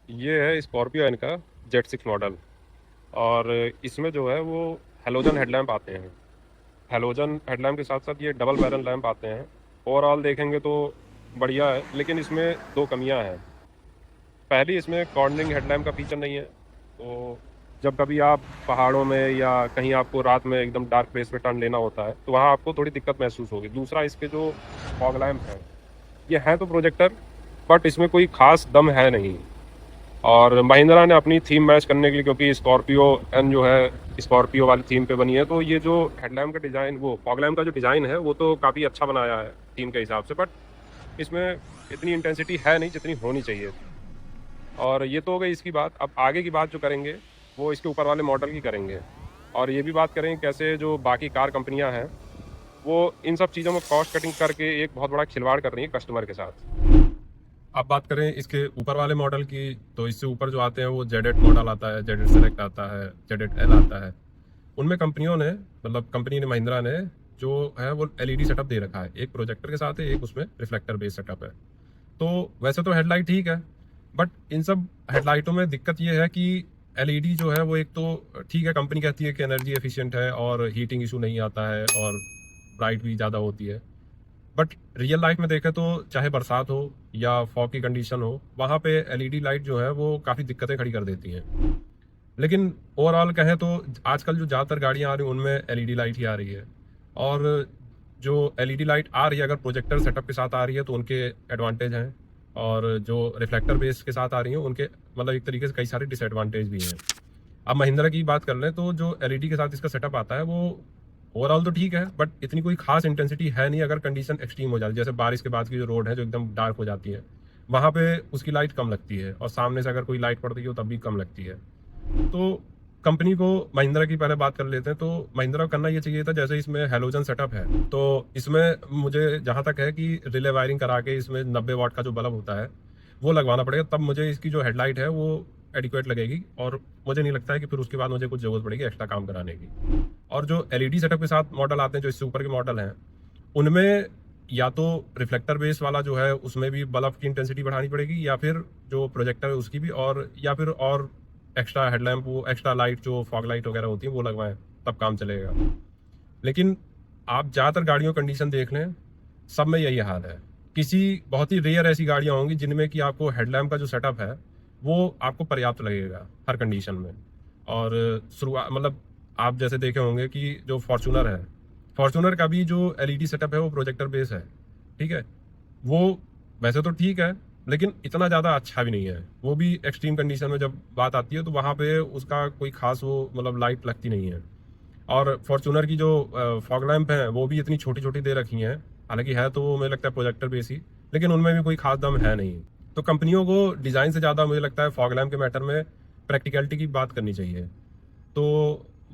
ये है Scorpio N का Z6 मॉडल। और इसमें जो है वो हेलोजन हेडलैम्प आते हैं। हेलोजन हेडलैम्प के साथ साथ ये डबल बैरल लैंप आते हैं। ओवरऑल देखेंगे तो बढ़िया है, लेकिन इसमें दो कमियां हैं। पहली, इसमें कॉर्नरिंग हेडलैम्प का फीचर नहीं है। तो जब कभी आप पहाड़ों में या कहीं आपको रात में एकदम डार्क प्लेस पे टर्न लेना होता है तो वहाँ आपको थोड़ी दिक्कत महसूस होगी। दूसरा, इसके जो फॉग लैंप हैं, ये हैं तो प्रोजेक्टर, बट इसमें कोई खास दम है नहीं। और महिंद्रा ने अपनी थीम मैच करने के लिए, क्योंकि स्कॉर्पियो एन जो है स्कॉर्पियो वाली थीम पे बनी है, तो ये जो हेडलैम्प का डिज़ाइन, वो फॉग लैम्प का जो डिज़ाइन है, वो तो काफ़ी अच्छा बनाया है थीम के हिसाब से। बट इसमें इतनी इंटेंसिटी है नहीं जितनी होनी चाहिए थी। और ये तो हो गई इसकी बात। अब आगे की बात जो करेंगे वो इसके ऊपर वाले मॉडल की करेंगे। और ये भी बात करेंगे कैसे जो बाकी कार कंपनियां हैं वो इन सब चीज़ों में कॉस्ट कटिंग करके एक बहुत बड़ा खिलवाड़ कर रही है कस्टमर के साथ। अब बात करें इसके ऊपर वाले मॉडल की, तो इससे ऊपर जो आते हैं वो Z8 मॉडल आता है, Z8 सेलेक्ट आता है, Z8L आता है। उनमें कंपनियों ने, मतलब कंपनी ने, महिंद्रा ने जो है वो LED सेटअप दे रखा है। एक प्रोजेक्टर के साथ है, एक उसमें रिफ्लेक्टर बेस्ड सेटअप है। तो वैसे तो हेडलाइट ठीक है, बट इन सब हेडलाइटों में दिक्कत ये है कि LED जो है वो, एक तो ठीक है, कंपनी कहती है कि एनर्जी एफिशिएंट है और हीटिंग इशू नहीं आता है और ब्राइट भी ज़्यादा होती है। बट रियल लाइफ में देखें तो चाहे बरसात हो या फॉग की कंडीशन हो, वहाँ पे LED लाइट जो है वो काफ़ी दिक्कतें खड़ी कर देती हैं। लेकिन ओवरऑल कहें तो आजकल जो ज़्यादातर गाड़ियाँ आ रही हैं उनमें LED लाइट ही आ रही है। और जो LED लाइट आ रही है, अगर प्रोजेक्टर सेटअप के साथ आ रही है तो उनके एडवांटेज हैं, और जो रिफ्लेक्टर बेस के साथ आ रही हैं उनके, मतलब एक तरीके से कई सारे डिसएडवांटेज भी हैं। अब महिंद्रा की बात कर लें तो जो LED के साथ इसका सेटअप आता है वो ओवरऑल तो ठीक है, बट इतनी कोई खास इंटेंसिटी है नहीं। अगर कंडीशन एक्सट्रीम हो जाती है, जैसे बारिश के बाद की जो रोड है जो एकदम डार्क हो जाती है, वहाँ पे उसकी लाइट कम लगती है, और सामने से अगर कोई लाइट पड़ती है तब भी कम लगती है। तो कंपनी को, महिंद्रा की पहले बात कर लेते हैं, तो महिंद्रा को करना ये चाहिए था, जैसे इसमें हेलोजन सेटअप है तो इसमें मुझे जहाँ तक है कि रिले वायरिंग करा के इसमें 90 वाट का जो बल्ब होता है वो लगवाना पड़ेगा, तब मुझे इसकी जो हेडलाइट है वो एडिक्वेट लगेगी। और मुझे नहीं लगता है कि फिर उसके बाद मुझे कुछ जरूरत पड़ेगी एक्स्ट्रा काम कराने की। और जो LED सेटअप के साथ मॉडल आते हैं, जो इससे ऊपर के मॉडल हैं, उनमें या तो रिफ्लेक्टर बेस वाला जो है उसमें भी बल्ब की इंटेंसिटी बढ़ानी पड़ेगी, या फिर जो प्रोजेक्टर है उसकी भी, और या फिर और एक्स्ट्रा हेडलैम्प, वो एक्स्ट्रा लाइट जो फॉग लाइट वगैरह होती है वो लगवाएं, तब काम चलेगा। लेकिन आप ज़्यादातर गाड़ियों कंडीशन देख लें, सब में यही हाल है। किसी बहुत ही रेयर ऐसी गाड़ियाँ होंगी जिनमें कि आपको हेडलैम्प का जो सेटअप है वो आपको पर्याप्त लगेगा हर कंडीशन में। और शुरुआत, मतलब आप जैसे देखे होंगे कि जो फॉर्चूनर है, फॉर्चूनर का भी जो LED सेटअप है वो प्रोजेक्टर बेस है, ठीक है। वो वैसे तो ठीक है, लेकिन इतना ज़्यादा अच्छा भी नहीं है। वो भी एक्सट्रीम कंडीशन में जब बात आती है तो वहाँ पे उसका कोई खास वो, मतलब लाइट लगती नहीं है। और फॉर्चूनर की जो फॉग लैंप है वो भी इतनी छोटी छोटी दे रखी हैं, हालांकि है तो मुझे लगता है प्रोजेक्टर बेस ही, लेकिन उनमें भी कोई खास दम है नहीं। तो कंपनियों को डिज़ाइन से ज़्यादा मुझे लगता है फॉग लैंप के मैटर में प्रैक्टिकलिटी की बात करनी चाहिए। तो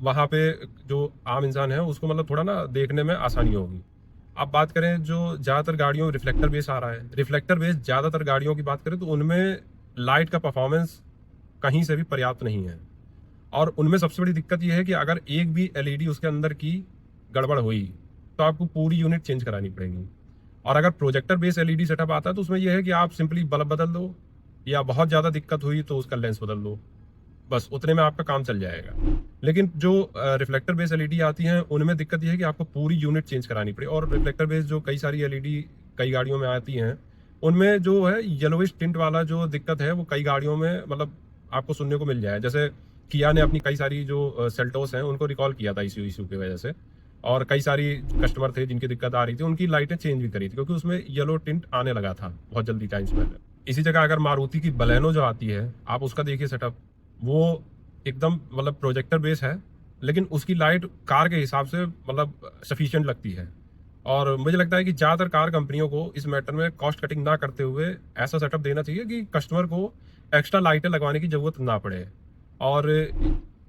वहाँ पे जो आम इंसान है उसको, मतलब थोड़ा ना देखने में आसानी होगी। अब बात करें जो ज़्यादातर गाड़ियों में रिफ्लेक्टर बेस आ रहा है, रिफ्लेक्टर बेस ज़्यादातर गाड़ियों की बात करें तो उनमें लाइट का परफॉर्मेंस कहीं से भी पर्याप्त नहीं है। और उनमें सबसे बड़ी दिक्कत यह है कि अगर एक भी LED उसके अंदर की गड़बड़ हुई तो आपको पूरी यूनिट चेंज करानी पड़ेगी। और अगर प्रोजेक्टर बेस LED सेटअप आता है तो उसमें यह है कि आप सिंपली बल्ब बदल दो, या बहुत ज़्यादा दिक्कत हुई तो उसका लेंस बदल दो, बस उतने में आपका काम चल जाएगा। लेकिन जो रिफ्लेक्टर बेस LED आती हैं उनमें दिक्कत यह है कि आपको पूरी यूनिट चेंज करानी पड़े। और रिफ्लेक्टर बेस जो कई सारी LED कई गाड़ियों में आती हैं, उनमें जो है येलोइश टिंट वाला जो दिक्कत है वो कई गाड़ियों में, मतलब आपको सुनने को मिल जाए। जैसे किया ने अपनी कई सारी जो सेल्टोस हैं उनको रिकॉल किया था इसी इशू की वजह से, और कई सारी कस्टमर थे जिनकी दिक्कत आ रही थी, उनकी लाइटें चेंज भी करी थी क्योंकि उसमें येलो टिंट आने लगा था बहुत जल्दी टाइम्स पहले। इसी जगह अगर मारुति की बलेनो जो आती है, आप उसका देखिए सेटअप, वो एकदम, मतलब प्रोजेक्टर बेस है, लेकिन उसकी लाइट कार के हिसाब से मतलब सफिशिएंट लगती है। और मुझे लगता है कि ज़्यादातर कार कंपनियों को इस मैटर में कॉस्ट कटिंग ना करते हुए ऐसा सेटअप देना चाहिए कि कस्टमर को एक्स्ट्रा लाइटें लगवाने की ज़रूरत ना पड़े। और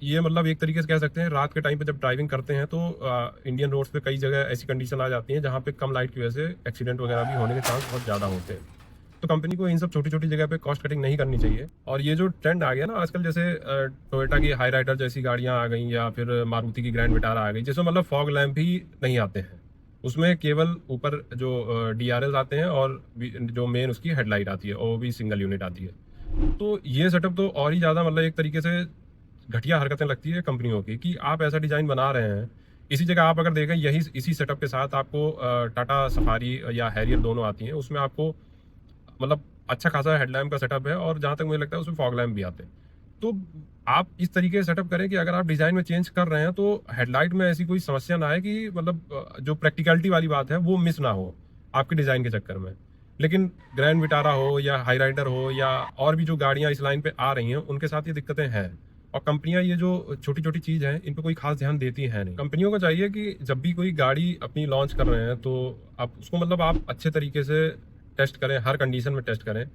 ये, मतलब एक तरीके से कह सकते हैं, रात के टाइम पे जब ड्राइविंग करते हैं तो इंडियन रोड्स पे कई जगह ऐसी कंडीशन आ जाती है जहाँ पे कम लाइट की वजह से एक्सीडेंट वगैरह भी होने के चांस बहुत ज़्यादा होते हैं। तो कंपनी को इन सब छोटी छोटी जगह पे कॉस्ट कटिंग नहीं करनी चाहिए। और ये जो ट्रेंड आ गया ना आजकल, जैसे टोयोटा की हाई राइडर जैसी गाड़ियां आ गई, या फिर मारुति की ग्रैंड विटारा आ गई, जिसमें मतलब फॉग लैंप ही नहीं आते हैं। उसमें केवल ऊपर जो DRL आते हैं, और जो मेन उसकी हेडलाइट आती है वो भी सिंगल यूनिट आती है। तो ये सेटअप तो और ही ज़्यादा मतलब एक तरीके से घटिया हरकतें लगती है कंपनियों की कि आप ऐसा डिज़ाइन बना रहे हैं। इसी जगह आप अगर देखें यही इसी सेटअप के साथ आपको टाटा सफारी या हैरियर दोनों आती हैं, उसमें आपको मतलब अच्छा खासा हेडलैम्प का सेटअप है और जहाँ तक मुझे लगता है उसमें फॉग लैम्प भी आते हैं। तो आप इस तरीके से सेटअप करें कि अगर आप डिज़ाइन में चेंज कर रहे हैं तो हेडलाइट में ऐसी कोई समस्या ना आए कि मतलब जो प्रैक्टिकलिटी वाली बात है वो मिस ना हो आपके डिज़ाइन के चक्कर में। लेकिन ग्रैंड विटारा हो या हाई राइडर हो या और भी जो गाड़ियाँ इस लाइन पे आ रही हैं उनके साथ ये दिक्कतें हैं। और कंपनियां ये जो छोटी छोटी चीज़ हैं इन पे कोई खास ध्यान देती हैं नहीं। कंपनियों को चाहिए कि जब भी कोई गाड़ी अपनी लॉन्च कर रहे हैं तो आप उसको मतलब आप अच्छे तरीके से टेस्ट करें, हर कंडीशन में टेस्ट करें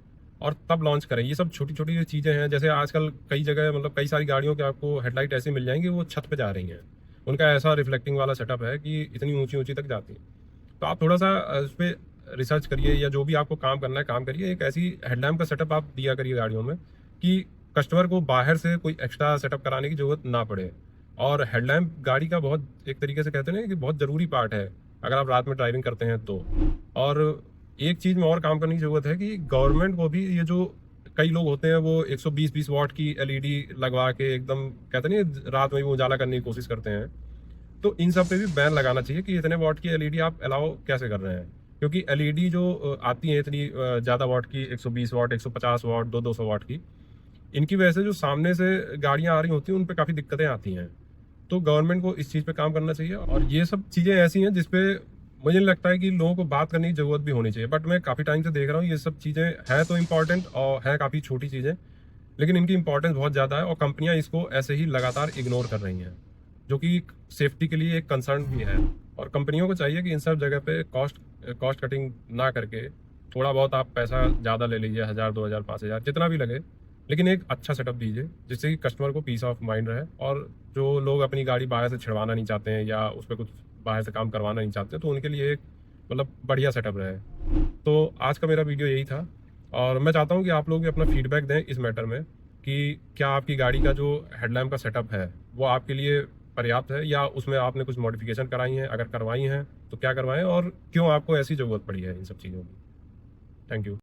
और तब लॉन्च करें। ये सब छोटी छोटी जो चीज़ें हैं, जैसे आजकल कई जगह मतलब कई सारी गाड़ियों के आपको हेडलाइट ऐसी मिल जाएंगी वो छत पे जा रही हैं। उनका ऐसा रिफ्लेक्टिंग वाला सेटअप है कि इतनी ऊंची ऊंची तक जाती है। तो आप थोड़ा सा उस पर रिसर्च करिए या जो भी आपको काम करना है काम करिए। एक ऐसी हेडलैम्प का सेटअप आप दिया करिए गाड़ियों में कि कस्टमर को बाहर से कोई एक्स्ट्रा सेटअप कराने की जरूरत ना पड़े। और हेडलैम्प गाड़ी का बहुत एक तरीके से कहते हैं ना कि बहुत ज़रूरी पार्ट है अगर आप रात में ड्राइविंग करते हैं तो। और एक चीज़ में और काम करने की ज़रूरत है कि गवर्नमेंट को भी ये जो कई लोग होते हैं वो 120 वाट की एलईडी लगवा के एकदम कहते नहीं रात में भी उजाला करने की कोशिश करते हैं। तो इन सब पे भी बैन लगाना चाहिए कि इतने वाट की एलईडी आप अलाउ कैसे कर रहे हैं। क्योंकि एलईडी जो आती है इतनी ज़्यादा वाट की 120 वाट 150 वाट 200 वाट की, इनकी वजह से जो सामने से गाड़ियां आ रही होती हैं उन पे काफ़ी दिक्कतें आती हैं। तो गवर्नमेंट को इस चीज़ पे काम करना चाहिए। और ये सब चीज़ें ऐसी हैं जिसपे मुझे नहीं लगता है कि लोगों को बात करने की ज़रूरत भी होनी चाहिए। बट मैं काफ़ी टाइम से देख रहा हूँ ये सब चीज़ें हैं तो इम्पॉर्टेंट और हैं काफ़ी छोटी चीज़ें, लेकिन इनकी इंपॉर्टेंस बहुत ज़्यादा है और कंपनियां इसको ऐसे ही लगातार इग्नोर कर रही हैं, जो कि सेफ्टी के लिए एक कंसर्न भी है। और कंपनियों को चाहिए कि इन सब जगह पे कॉस्ट कॉस्ट कटिंग ना करके थोड़ा बहुत आप पैसा ज़्यादा ले लीजिए, 1000 2000 5000 जितना भी लगे, लेकिन एक अच्छा सेटअप दीजिए जिससे कि कस्टमर को पीस ऑफ माइंड रहे। और जो लोग अपनी गाड़ी बाहर से छिड़वाना नहीं चाहते हैं या उस पर कुछ बाहर से काम करवाना नहीं चाहते तो उनके लिए एक मतलब बढ़िया सेटअप रहे। तो आज का मेरा वीडियो यही था और मैं चाहता हूँ कि आप लोग भी अपना फीडबैक दें इस मैटर में कि क्या आपकी गाड़ी का जो हेडलैम्प का सेटअप है वो आपके लिए पर्याप्त है या उसमें आपने कुछ मॉडिफिकेशन कराई हैं, अगर करवाई हैं तो क्या करवाएं और क्यों आपको ऐसी ज़रूरत पड़ी है इन सब चीज़ों की। Thank you.